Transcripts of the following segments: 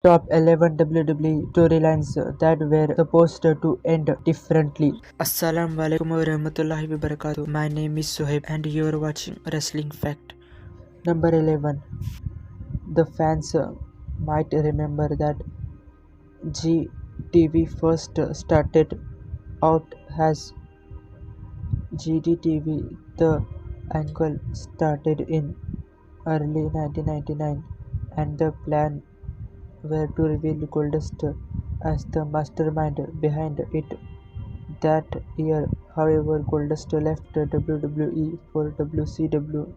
Top 11 WWE storylines that were supposed to end differently. Assalamu alaikum wa rahmatullahi wa barakatuh. My name is Soheb and you are watching Wrestling Fact. Number 11. The fans might remember that GTV first started out as GDTV. The angle started in early 1999 and the plan were to reveal Goldust as the mastermind behind it. That year, however, Goldust left WWE for WCW.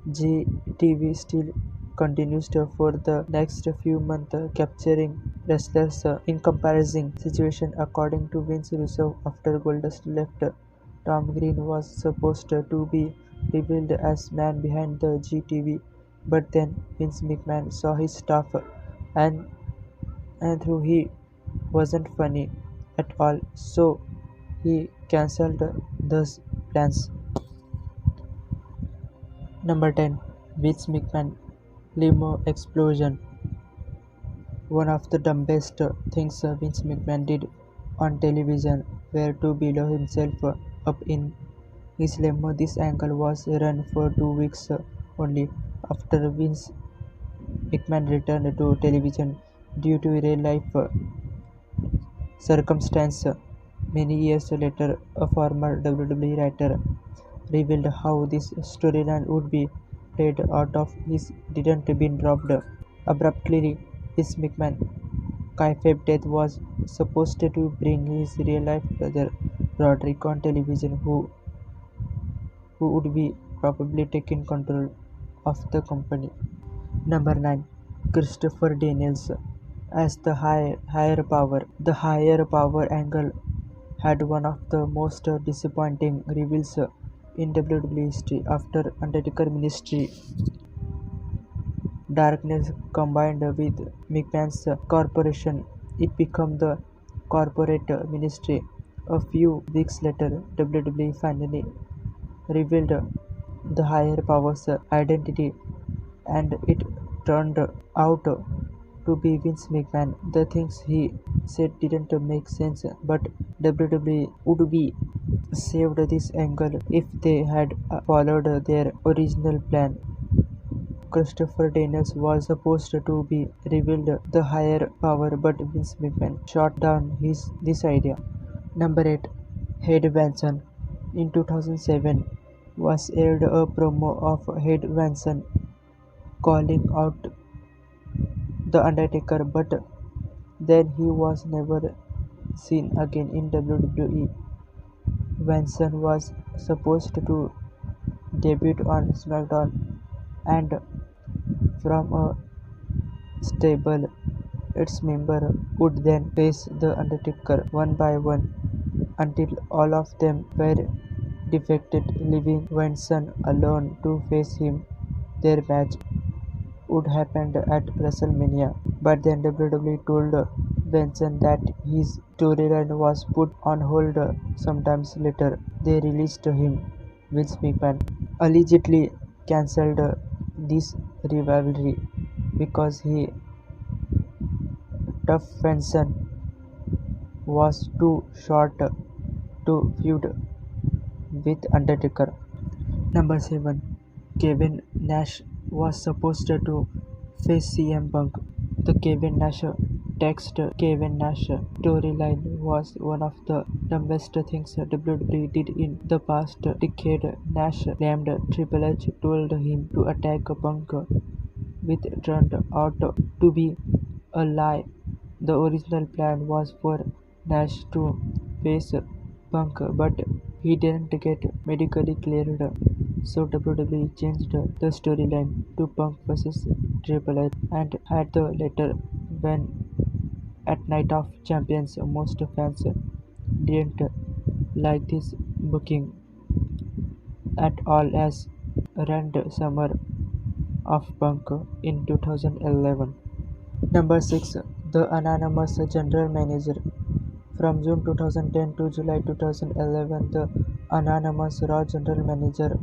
GTV still continues for the next few months, capturing wrestlers in comparison situation. According to Vince Russo, after Goldust left, Tom Green was supposed to be revealed as man behind the GTV, but then Vince McMahon saw his stuff and through he wasn't funny at all, so he cancelled those plans. Number 10. Vince McMahon Limo Explosion. One of the dumbest things Vince McMahon did on television were to blow himself up in his limo. This angle was run for 2 weeks only. After Vince McMahon returned to television due to real life circumstance, many years later, a former WWE writer revealed how this storyline would be played out of his didn't been dropped abruptly. His McMahon kayfabe death was supposed to bring his real-life brother Roderick on television, who would be probably taking control of the company. Number 9. Christopher Daniels as the higher power. The higher power angle had one of the most disappointing reveals in WWE history. After Undertaker Ministry Darkness combined with McMahon's corporation, it became the Corporate Ministry. A few weeks later, WWE finally revealed the higher power's identity, and it turned out to be Vince McMahon. The things he said didn't make sense, but WWE would be saved this angle if they had followed their original plan. Christopher Daniels was supposed to be revealed the higher power, but Vince McMahon shot down this idea. Number 8. Haydee Benson. In 2007 was aired a promo of Haydee Benson calling out The Undertaker, but then he was never seen again in WWE. Benson was supposed to debut on SmackDown and from a stable. Its members would then face The Undertaker one by one until all of them were defeated, leaving Benson alone to face him. Their match would happen at WrestleMania, but then WWE told Benson that his storyline was put on hold. Sometimes later, they released him. Vince McMahon allegedly cancelled this rivalry because he Tough Benson was too short to feud with Undertaker. Number 7. Kevin Nash was supposed to face CM Punk. The Kevin Nash text Kevin Nash storyline was one of the dumbest things WWE did in the past decade. Nash claimed Triple H told him to attack Punk, which turned out to be a lie. The original plan was for Nash to face Punk, but he didn't get medically cleared, so WWE changed the storyline to Punk vs Triple H and had the latter win at Night of Champions. Most fans didn't like this booking at all as ruined summer of Punk in 2011. Number 6. The Anonymous General Manager. From June 2010 to July 2011, the anonymous Raw General Manager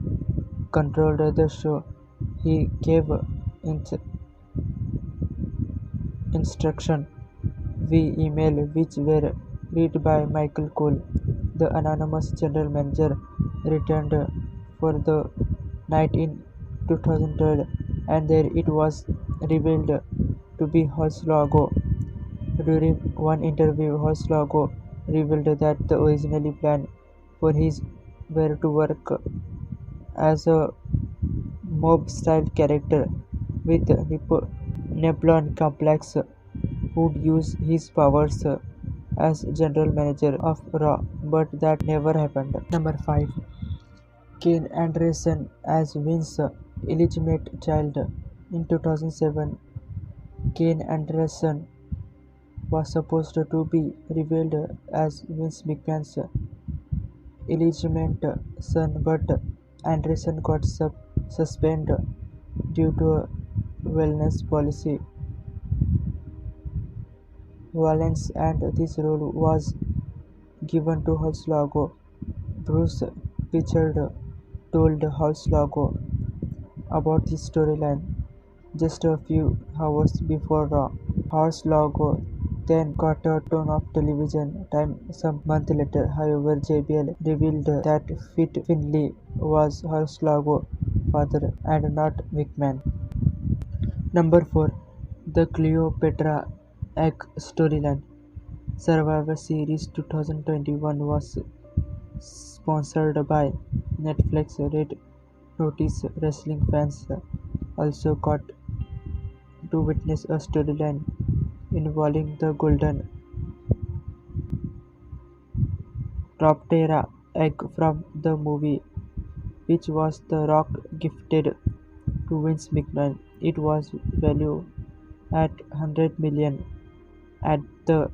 controlled the show. He gave instruction via email, which were read by Michael Cole. The anonymous general manager returned for the night in 2012, and there it was revealed to be Hornswoggle. During one interview, Hornswoggle revealed that the original plan for his were to work as a mob-style character with Napoleon Complex, who'd use his powers as general manager of Raw, but that never happened. Number 5. Kane Anderson as Vince's illegitimate child. In 2007, Kane Anderson was supposed to be revealed as Vince McMahon's illegitimate son, but Anderson got suspended due to a wellness policy violence, and this role was given to Hornswoggle. Bruce Pritchard told Hornswoggle about the storyline just a few hours before Raw. Hornswoggle then got a ton of television time some months later. However, JBL revealed that Fit Finlay was Hornswoggle's father and not McMahon. Number 4. The Cleopatra Egg storyline. Survivor Series 2021 was sponsored by Netflix. Red Notice wrestling fans also got to witness a storyline involving the Golden Cleopatra Egg from the movie, which was The Rock gifted to Vince McMahon. It was valued at $100 million. At the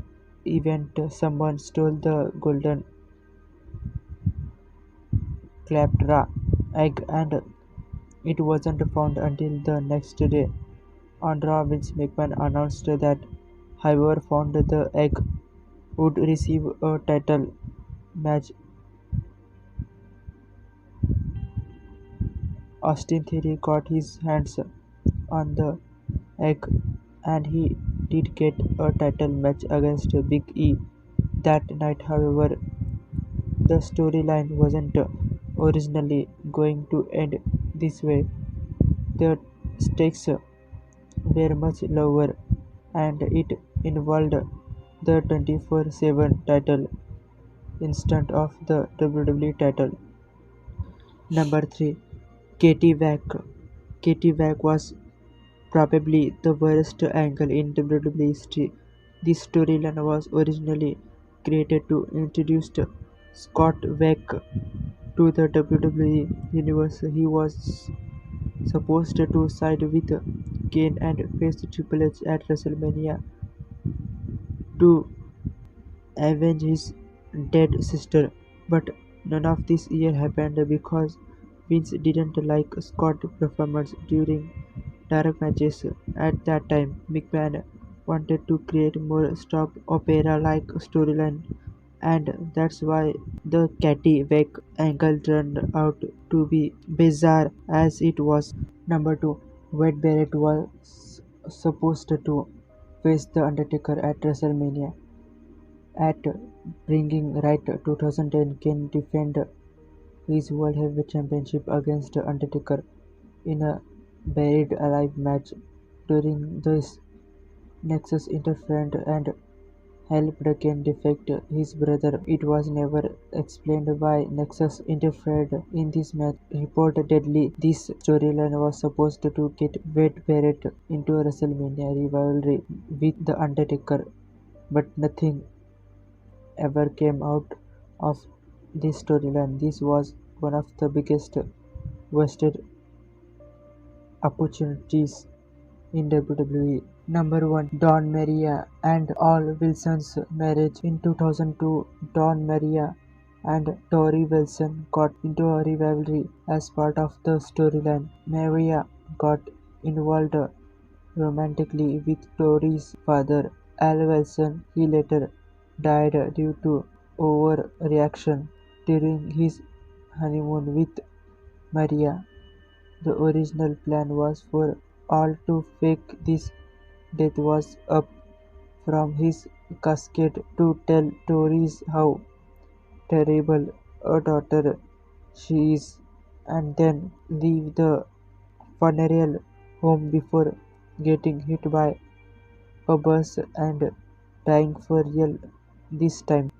event, someone stole the Golden Cleopatra Egg, and it wasn't found until the next day. On Raw, Vince McMahon announced that whoever found the egg would receive a title match. Austin Theory got his hands on the egg, and he did get a title match against Big E that night. However, the storyline wasn't originally going to end this way. The stakes were much lower, and it involved the 24/7 title instead of the WWE title. Number 3. Katie Vac. Katie Vac was probably the worst angle in WWE history. This storyline was originally created to introduce Scott Vac to the WWE universe. He was supposed to side with Kane and face Triple H at WrestleMania to avenge his dead sister, but none of this year happened because Vince didn't like Scott's performance during dark matches. At that time, McMahon wanted to create more soap opera-like storyline, and that's why the Katie Beck angle turned out to be bizarre as it was. Number 2. Wade Barrett was supposed to face The Undertaker at WrestleMania. At Bringing Right 2010, Kane defended his World Heavyweight Championship against Undertaker in a Buried Alive match. During this, Nexus interfered and helped Kane defeat his brother. It was never explained why Nexus interfered in this match. Reportedly, this storyline was supposed to get Wade Barrett into a WrestleMania rivalry with The Undertaker, but nothing ever came out of this storyline. This was one of the biggest wasted opportunities in WWE. Number 1. Dawn Maria and Al Wilson's marriage. In 2002, Dawn Maria and Tori Wilson got into a rivalry as part of the storyline. Maria got involved romantically with Tori's father, Al Wilson. He later died due to overreaction during his honeymoon with Maria. The original plan was for Al to fake this death was up from his casket to tell Tori how terrible a daughter she is, and then leave the funeral home before getting hit by a bus and dying for real this time.